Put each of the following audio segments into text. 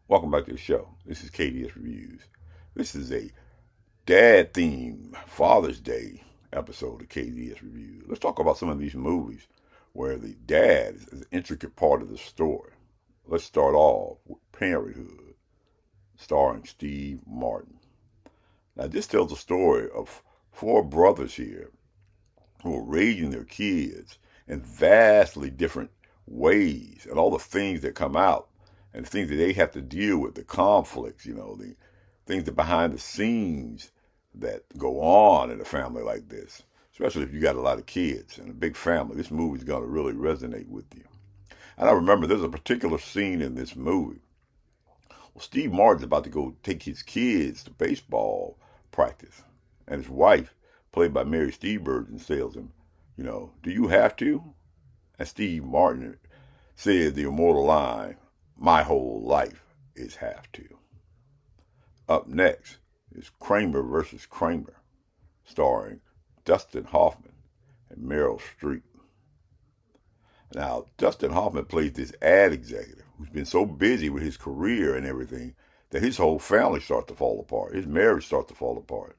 Welcome back to the show. This is KDS Reviews. This is a dad theme Father's Day episode of KDS Reviews. Let's talk about some of these movies where the dad is an intricate part of the story. Let's start off with Parenthood, starring Steve Martin. Now, this tells the story of four brothers here who are raising their kids in vastly different ways, and all the things that come out and the things that they have to deal with, the conflicts, the things that behind the scenes that go on in a family like this, especially if you got a lot of kids and a big family. This movie's going to really resonate with you. And I remember there's a particular scene in this movie. Well, Steve Martin's about to go take his kids to baseball practice, and his wife, played by Mary Steenburgen, tells him, do you have to? And Steve Martin said the immortal line, "My whole life is have to." Up next is Kramer versus Kramer, starring Dustin Hoffman and Meryl Streep. Now, Dustin Hoffman plays this ad executive who's been so busy with his career and everything that his whole family starts to fall apart. His marriage starts to fall apart.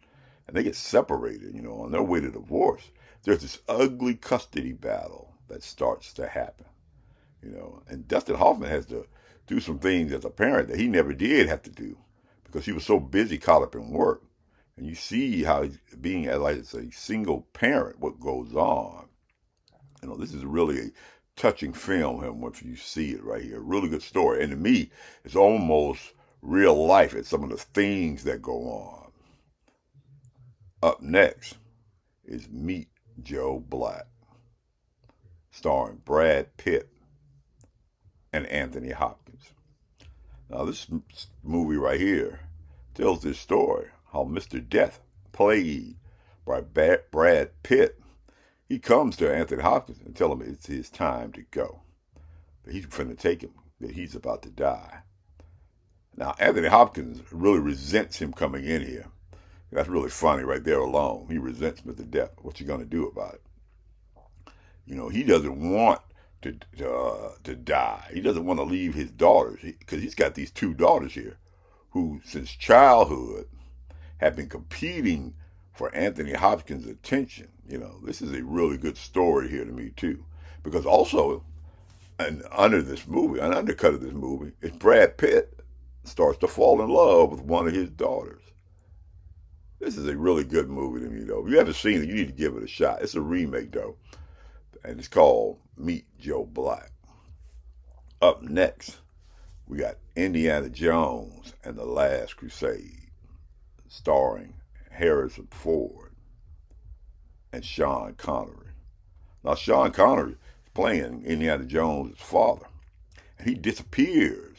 And they get separated, on their way to divorce. There's this ugly custody battle that starts to happen, And Dustin Hoffman has to do some things as a parent that he never did have to do because he was so busy caught up in work. And you see how he's being, like a single parent, what goes on. This is really a touching film, if you see it right here. Really good story. And to me, it's almost real life at some of the things that go on. Up next is Meet Joe Black, starring Brad Pitt and Anthony Hopkins. Now, this movie right here tells this story, how Mr. Death, played by Brad Pitt, he comes to Anthony Hopkins and tells him it's his time to go. That he's finna take him, that he's about to die. Now, Anthony Hopkins really resents him coming in here. That's really funny right there alone. He resents Mr. Death. What's he going to do about it? He doesn't want to die. He doesn't want to leave his daughters, because he's got these two daughters here who, since childhood, have been competing for Anthony Hopkins' attention. This is a really good story here to me, too. Because also, and under this movie, an undercut of this movie, is Brad Pitt starts to fall in love with one of his daughters. This is a really good movie to me, though. If you haven't seen it, you need to give it a shot. It's a remake, though, and it's called Meet Joe Black. Up next, we got Indiana Jones and the Last Crusade, starring Harrison Ford and Sean Connery. Now, Sean Connery is playing Indiana Jones' father, and he disappears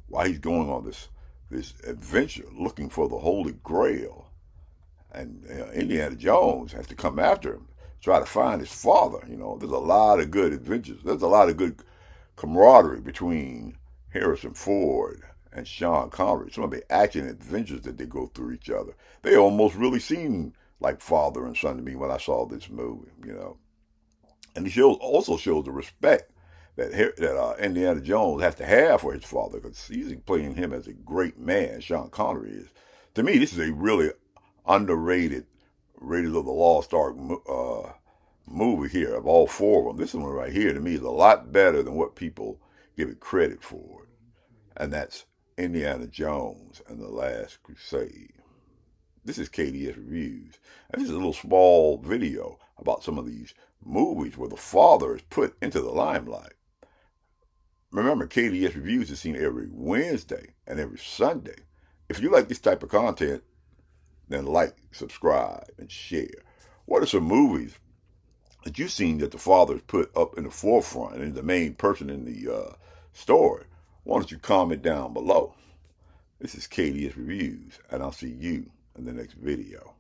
while he's going on this adventure looking for the Holy Grail. And Indiana Jones has to come after him, try to find his father. There's a lot of good adventures. There's a lot of good camaraderie between Harrison Ford and Sean Connery. Some of the action adventures that they go through each other. They almost really seem like father and son to me when I saw this movie, And he also shows the respect that Indiana Jones has to have for his father, because he's playing him as a great man, Sean Connery is. To me, this is a really underrated Raiders of the Lost Ark movie here of all four of them. This one right here, to me, is a lot better than what people give it credit for. And that's Indiana Jones and the Last Crusade. This is KDS Reviews. And this is a little small video about some of these movies where the father is put into the limelight. Remember, KDS Reviews is seen every Wednesday and every Sunday. If you like this type of content, then like, subscribe, and share. What are some movies that you've seen that the father is put up in the forefront and the main person in the story? Why don't you comment down below? This is KDS Reviews, and I'll see you in the next video.